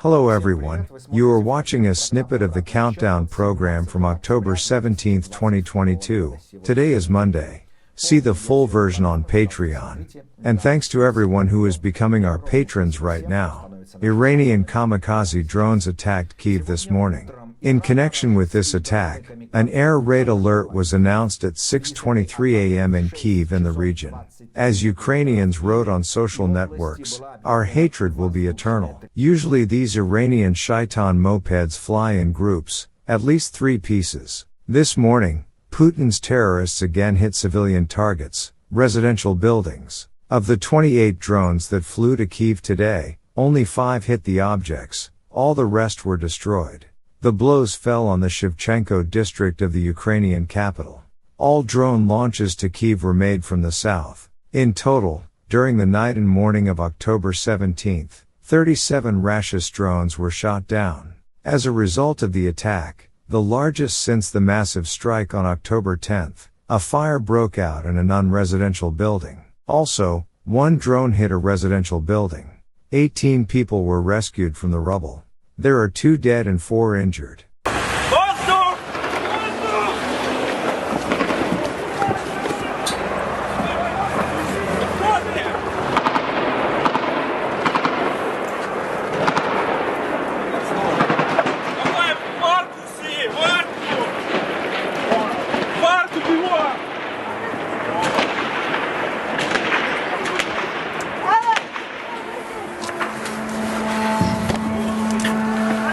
Hello everyone, you are watching a snippet of the countdown program from October 17, 2022. Today is Monday. See the full version on Patreon. And thanks to everyone who is becoming our patrons right now. Iranian kamikaze drones attacked Kyiv this morning. In connection with this attack, an air raid alert was announced at 6:23 a.m. in Kyiv and the region. As Ukrainians wrote on social networks, our hatred will be eternal. Usually these Iranian shaitan mopeds fly in groups, at least 3 pieces. This morning, Putin's terrorists again hit civilian targets, residential buildings. Of the 28 drones that flew to Kyiv today, only 5 hit the objects, all the rest were destroyed. The blows fell on the Shevchenko district of the Ukrainian capital. All drone launches to Kyiv were made from the south. In total, during the night and morning of October 17, 37 Russian drones were shot down. As a result of the attack, the largest since the massive strike on October 10, a fire broke out in a non-residential building. Also, 1 drone hit a residential building. 18 people were rescued from the rubble. There are 2 dead and 4 injured.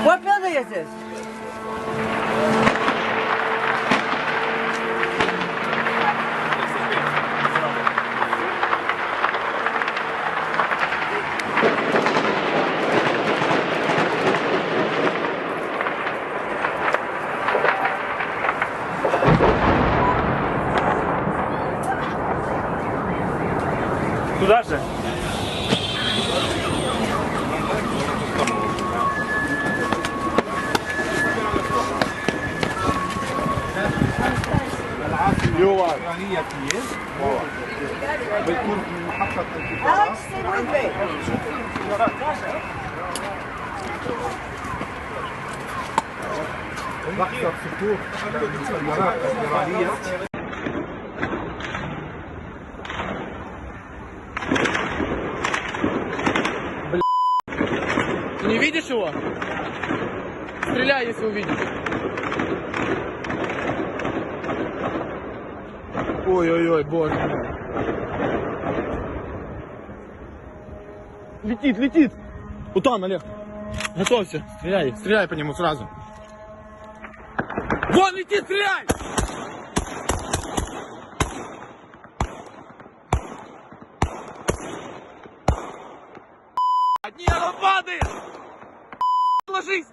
What building is this? Туда же? Alex, stay with me. Ты не видишь его? Стреляй, если увидишь. Ой-ой-ой, боже. Летит, летит. Вот там, Олег. Готовься. Стреляй, стреляй по нему сразу. Вон летит, стреляй! Нет, он падает! Ложись!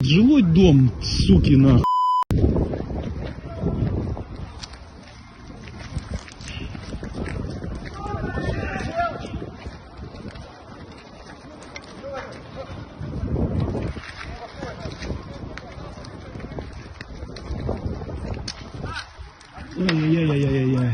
Жилой дом, суки, нахуй. Ай-яй-яй-яй-яй-яй.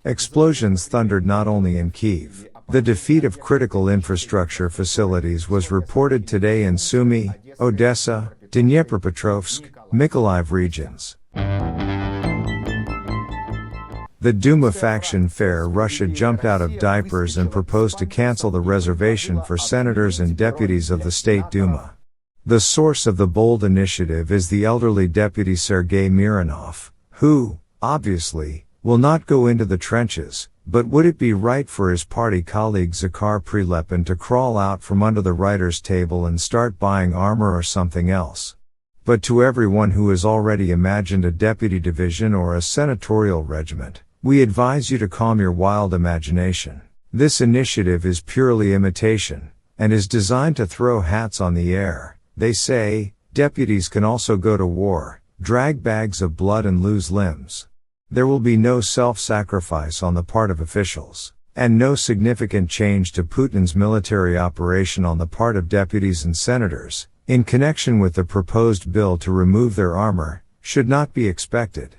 Explosions thundered not only in Kyiv. The defeat of critical infrastructure facilities was reported today in Sumy, Odessa, Dnipropetrovsk, Mykolaiv regions. The Duma faction Fair Russia jumped out of diapers and proposed to cancel the reservation for senators and deputies of the State Duma. The source of the bold initiative is the elderly deputy Sergei Mironov, who, obviously, will not go into the trenches, but would it be right for his party colleague Zakhar Prilepin to crawl out from under the writer's table and start buying armor or something else? But to everyone who has already imagined a deputy division or a senatorial regiment, We advise you to calm your wild imagination. This initiative is purely imitation, and is designed to throw hats on the air. They say, deputies can also go to war, drag bags of blood and lose limbs. There will be no self-sacrifice on the part of officials, and no significant change to Putin's military operation on the part of deputies and senators, in connection with the proposed bill to remove their armor, should not be expected.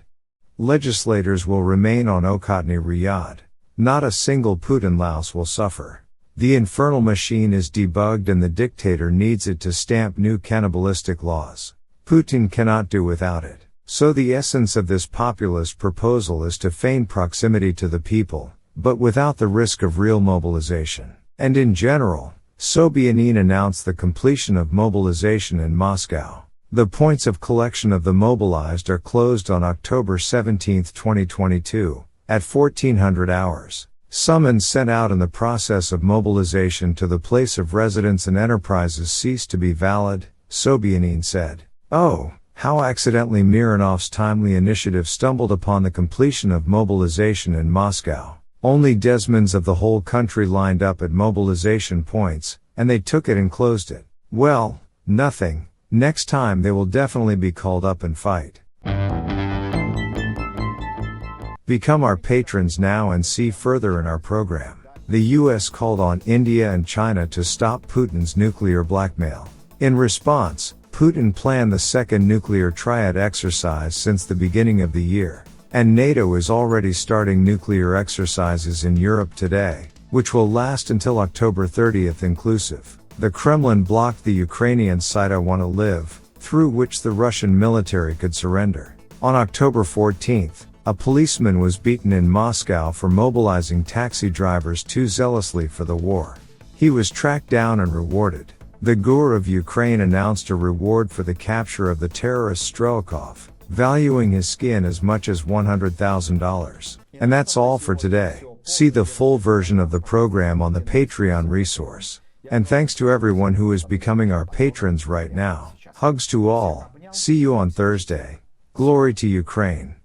Legislators will remain on Okhotny Ryad. Not a single Putin louse will suffer. The infernal machine is debugged and the dictator needs it to stamp new cannibalistic laws. Putin cannot do without it. So the essence of this populist proposal is to feign proximity to the people, but without the risk of real mobilization. And in general, Sobyanin announced the completion of mobilization in Moscow. The points of collection of the mobilized are closed on October 17, 2022, at 1400 hours. Summons sent out in the process of mobilization to the place of residence and enterprises cease to be valid, Sobyanin said. Oh, how accidentally Mironov's timely initiative stumbled upon the completion of mobilization in Moscow. Only Desmonds of the whole country lined up at mobilization points, and they took it and closed it. Well, nothing. Next time they will definitely be called up and fight. Become our patrons now and see further in our program. The US called on India and China to stop Putin's nuclear blackmail. In response, Putin planned the second nuclear triad exercise since the beginning of the year, and NATO is already starting nuclear exercises in Europe today, which will last until October 30th inclusive. The Kremlin blocked the Ukrainian site I Want to Live, through which the Russian military could surrender. On October 14th, a policeman was beaten in Moscow for mobilizing taxi drivers too zealously for the war. He was tracked down and rewarded. The GUR of Ukraine announced a reward for the capture of the terrorist Strelkov, valuing his skin as much as $100,000. And that's all for today. See the full version of the program on the Patreon resource. And thanks to everyone who is becoming our patrons right now. Hugs to all. See you on Thursday. Glory to Ukraine.